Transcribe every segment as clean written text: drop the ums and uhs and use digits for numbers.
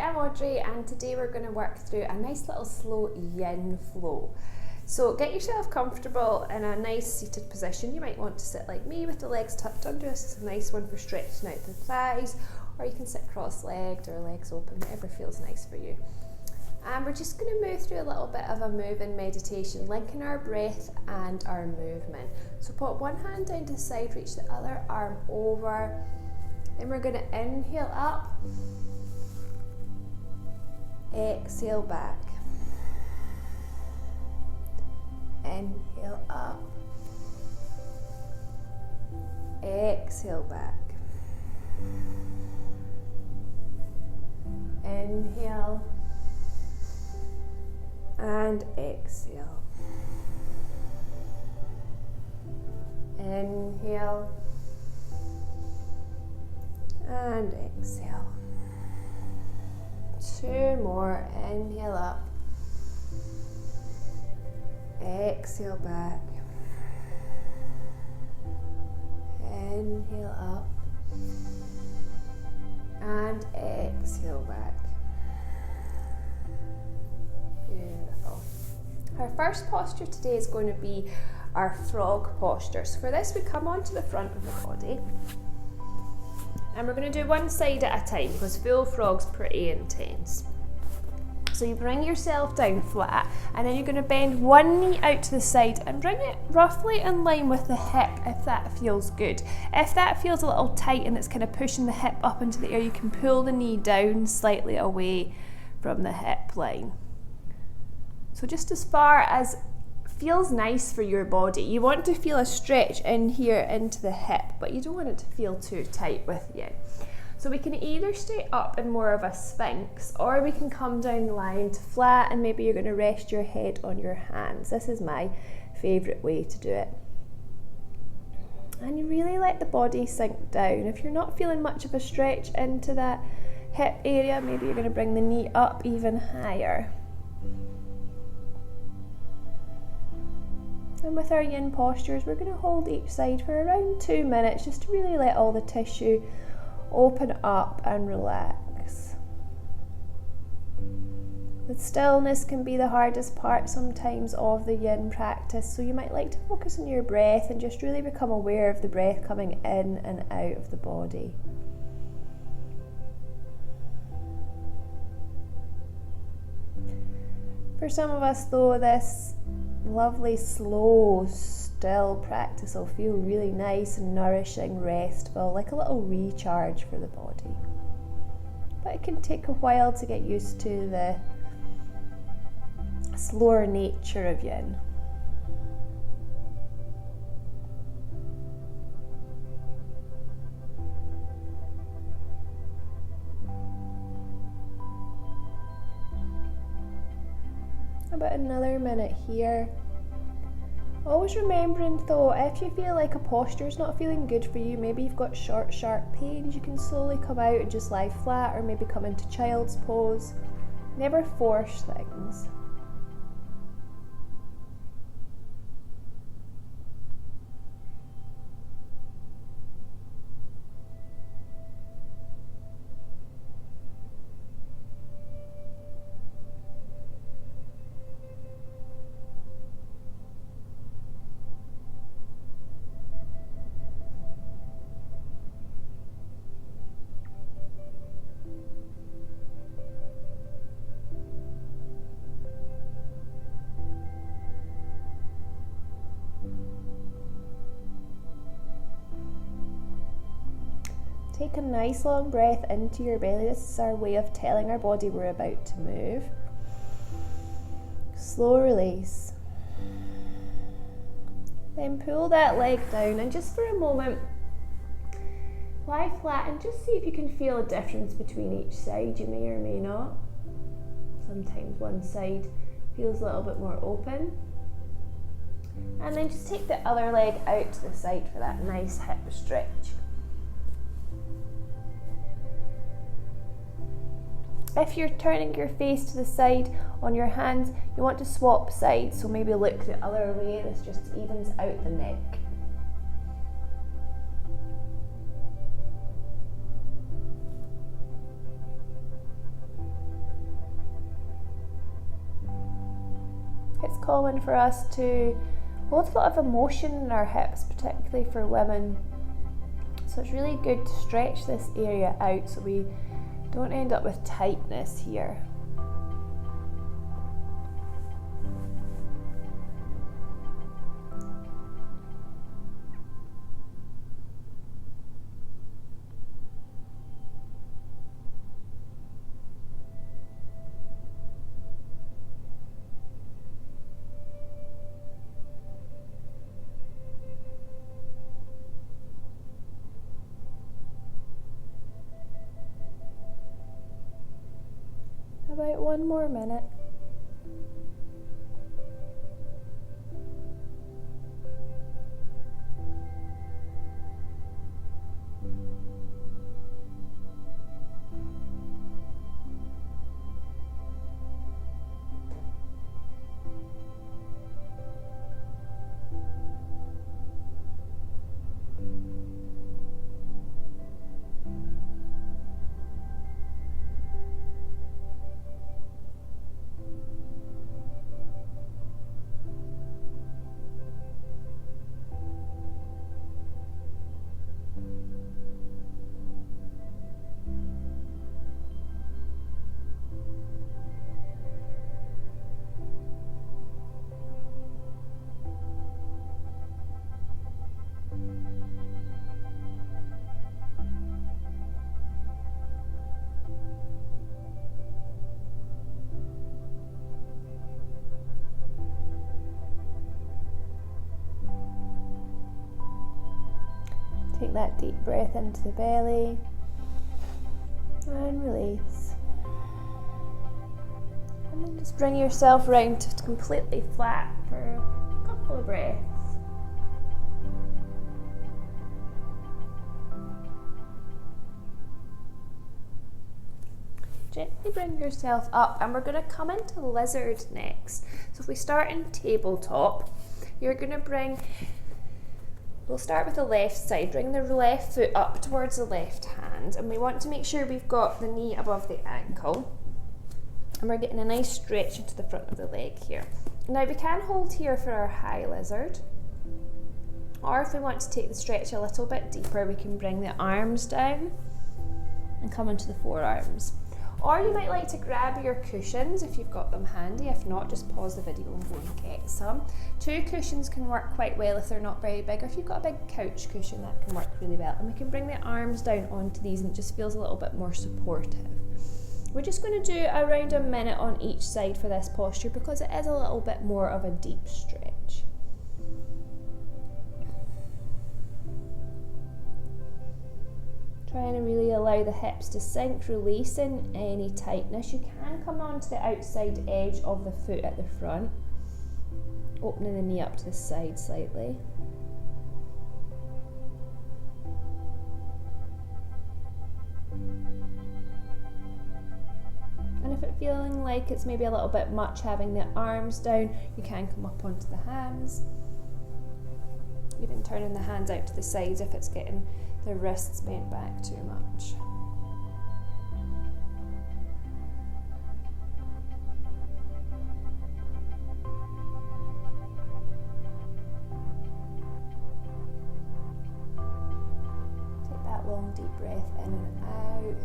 I'm Audrey, and today we're going to work through a nice little slow yin flow. So get yourself comfortable in a nice seated position. You might want to sit like me with the legs tucked under. This is a nice one for stretching out the thighs, or you can sit cross-legged or legs open, whatever feels nice for you. And we're just going to move through a little bit of a move-in meditation, linking our breath and our movement. So put one hand down to the side, reach the other arm over. Then we're going to inhale up, exhale back, inhale up, exhale back, inhale and exhale, inhale and exhale. Two more. Inhale up, exhale back, inhale up and exhale back. Beautiful. Our first posture today is going to be our frog posture. So for this, we come onto the front of the body. And we're going to do one side at a time because full frog's pretty intense. So you bring yourself down flat, and then you're going to bend one knee out to the side and bring it roughly in line with the hip if that feels good. If that feels a little tight and it's kind of pushing the hip up into the air, you can pull the knee down slightly away from the hip line. So just as far as feels nice for your body. You want to feel a stretch in here into the hip, but you don't want it to feel too tight with you. So we can either stay up in more of a sphinx, or we can come down the line to flat, and maybe you're going to rest your head on your hands. This is my favourite way to do it. And you really let the body sink down. If you're not feeling much of a stretch into that hip area, maybe you're going to bring the knee up even higher. And with our yin postures, we're going to hold each side for around 2 minutes just to really let all the tissue open up and relax. The stillness can be the hardest part sometimes of the yin practice, so you might like to focus on your breath and just really become aware of the breath coming in and out of the body. For some of us though, this lovely, slow, still practice will feel really nice and nourishing, restful, like a little recharge for the body. But it can take a while to get used to the slower nature of yin. About another minute here. Always remembering though, if you feel like a posture is not feeling good for you, maybe you've got short, sharp pains, you can slowly come out and just lie flat, or maybe come into child's pose. Never force things. Take a nice long breath into your belly. This is our way of telling our body we're about to move. Slow release. Then pull that leg down, and just for a moment lie flat and just see if you can feel a difference between each side. You may or may not. Sometimes one side feels a little bit more open. And then just take the other leg out to the side for that nice hip stretch. If you're turning your face to the side on your hands, you want to swap sides, so maybe look the other way. This just evens out the neck. it's common for us to hold a lot of emotion in our hips, particularly for women. So it's really good to stretch this area out so we don't end up with tightness here. About 1 more minute. Take that deep breath into the belly and release. And then just bring yourself round to completely flat for a couple of breaths. Gently bring yourself up, and we're going to come into lizard next. So if we start in tabletop, you're going to we'll start with the left side. Bring the left foot up towards the left hand, and we want to make sure we've got the knee above the ankle, and we're getting a nice stretch into the front of the leg here. Now we can hold here for our high lizard, or if we want to take the stretch a little bit deeper, we can bring the arms down and come into the forearms. Or you might like to grab your cushions if you've got them handy. If not, just pause the video and go and get some. 2 cushions can work quite well if they're not very big, or if you've got a big couch cushion, that can work really well. And we can bring the arms down onto these, and it just feels a little bit more supportive. We're just going to do around a minute on each side for this posture because it is a little bit more of a deep stretch. Trying to really allow the hips to sink, releasing any tightness. You can come onto the outside edge of the foot at the front, opening the knee up to the side slightly. And if it's feeling like it's maybe a little bit much having the arms down, you can come up onto the hands. Even turning the hands out to the sides if it's getting the wrists bent back too much. Take that long deep breath in and out.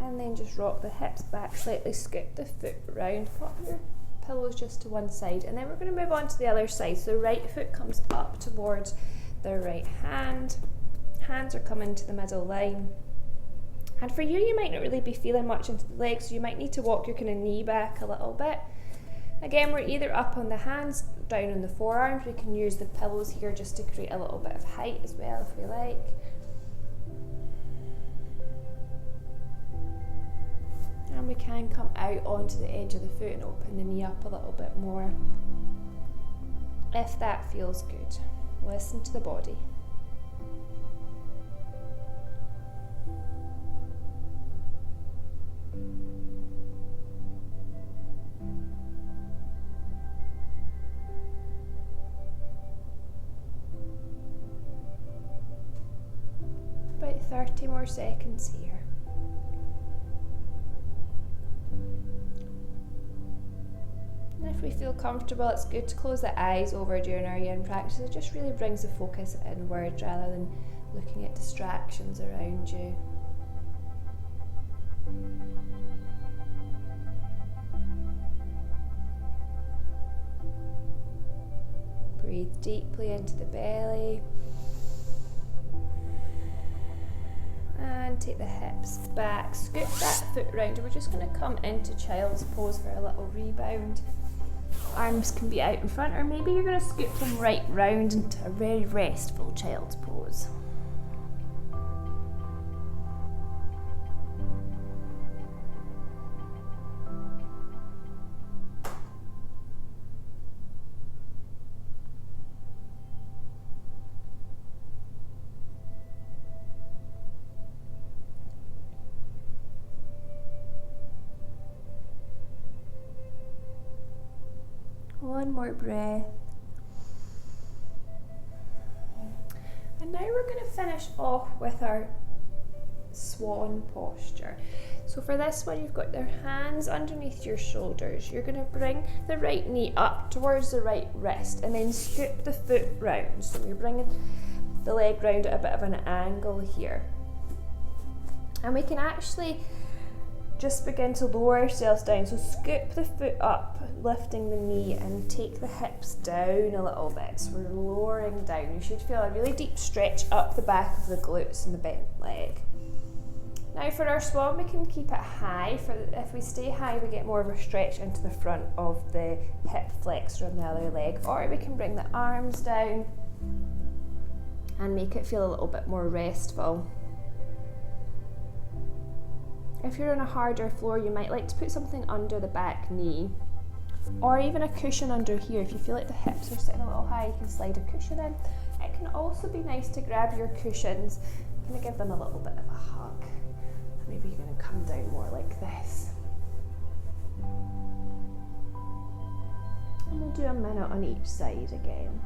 And then just rock the hips back slightly, scoop the foot round, pop your pillows just to one side, and then we're going to move on to the other side. So the right foot comes up towards the right hand. Hands are coming to the middle line. And for you might not really be feeling much into the legs, so you might need to walk your kind of knee back a little bit. Again, we're either up on the hands, down on the forearms. We can use the pillows here just to create a little bit of height as well if we like. And we can come out onto the edge of the foot and open the knee up a little bit more if that feels good. Listen to the body. About 30 more seconds here. if we feel comfortable, it's good to close the eyes over during our yin practice. It just really brings the focus inward rather than looking at distractions around you. Breathe deeply into the belly. And take the hips back. Scoop that foot round. We're just going to come into child's pose for a little rebound. Arms can be out in front, or maybe you're going to scoop them right round into a very restful child's pose. One more breath. And now we're going to finish off with our swan posture. So for this one, you've got your hands underneath your shoulders. You're going to bring the right knee up towards the right wrist and then scoop the foot round. So you're bringing the leg round at a bit of an angle here. And we can actually just begin to lower ourselves down. So scoop the foot up, lifting the knee, and take the hips down a little bit. So we're lowering down. You should feel a really deep stretch up the back of the glutes and the bent leg. Now for our swan, we can keep it high. If we stay high, we get more of a stretch into the front of the hip flexor on the other leg. Or we can bring the arms down and make it feel a little bit more restful. If you're on a harder floor, you might like to put something under the back knee, or even a cushion under here. If you feel like the hips are sitting a little high, you can slide a cushion in. It can also be nice to grab your cushions, kind of give them a little bit of a hug. Maybe you're going to come down more like this. And we'll do a minute on each side again.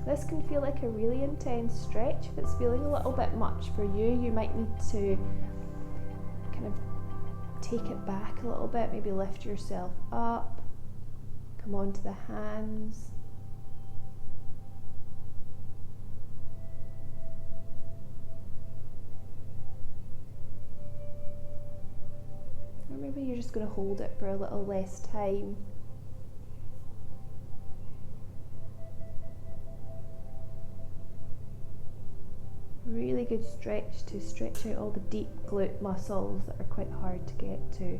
This can feel like a really intense stretch. If it's feeling a little bit much for you, you might need to kind of take it back a little bit, maybe lift yourself up, come onto the hands. Or maybe you're just going to hold it for a little less time. Really good stretch to stretch out all the deep glute muscles that are quite hard to get to.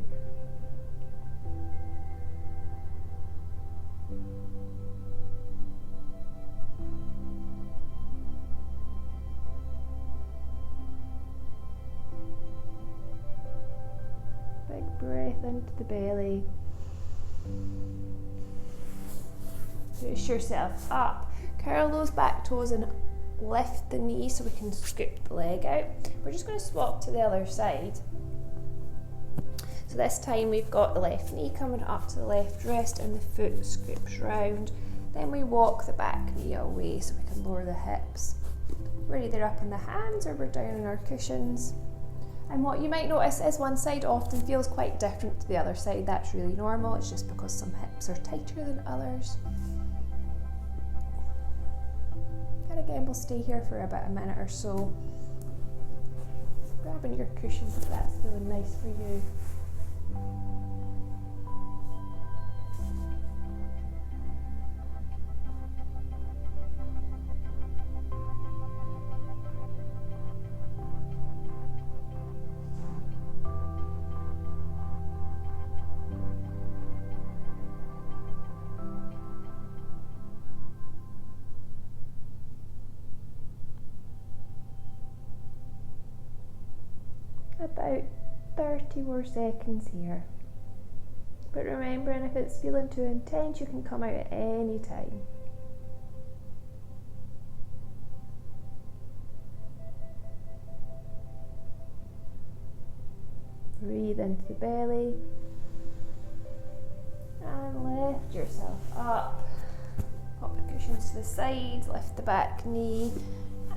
Big breath into the belly. Push yourself up. Curl those back toes and lift the knee so we can scoop the leg out. We're just going to swap to the other side. So this time we've got the left knee coming up to the left wrist and the foot scoops round. Then we walk the back knee away so we can lower the hips. We're either up in the hands or we're down in our cushions. And what you might notice is one side often feels quite different to the other side. That's really normal. It's just because some hips are tighter than others. And again, we'll stay here for about a minute or so. Grabbing your cushions if that's feeling nice for you. About 30 more seconds here. But remembering, if it's feeling too intense, you can come out at any time. Breathe into the belly and lift yourself up. Pop the cushions to the sides, lift the back knee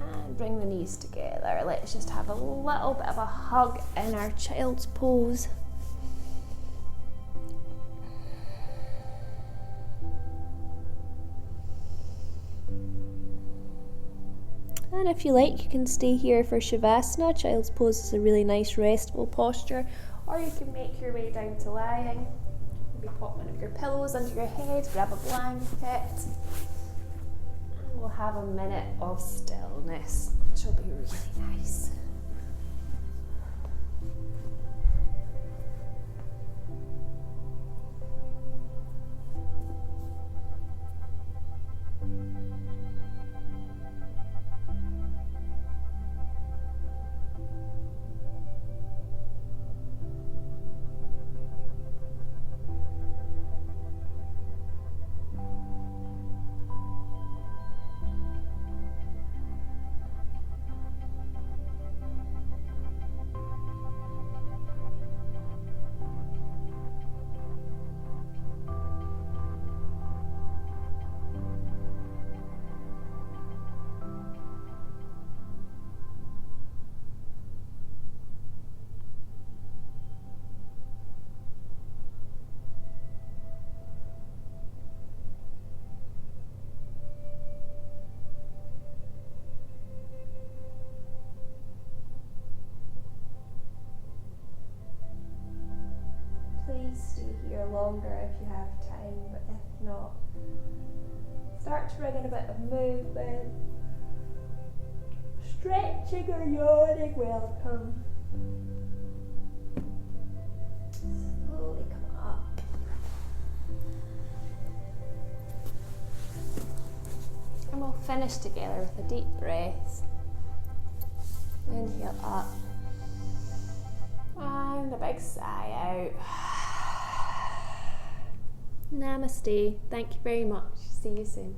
And bring the knees together. Let's just have a little bit of a hug in our child's pose. And if you like, you can stay here for Shavasana. Child's pose is a really nice restful posture. Or you can make your way down to lying. Maybe pop one of your pillows under your head, grab a blanket. And we'll have a minute of stillness, which will be really nice. Please stay here longer if you have time, but if not, start to bring in a bit of movement. Stretching or yawning, welcome. Slowly come up. And we'll finish together with a deep breath. Inhale up. And a big sigh out. Namaste. Thank you very much. See you soon.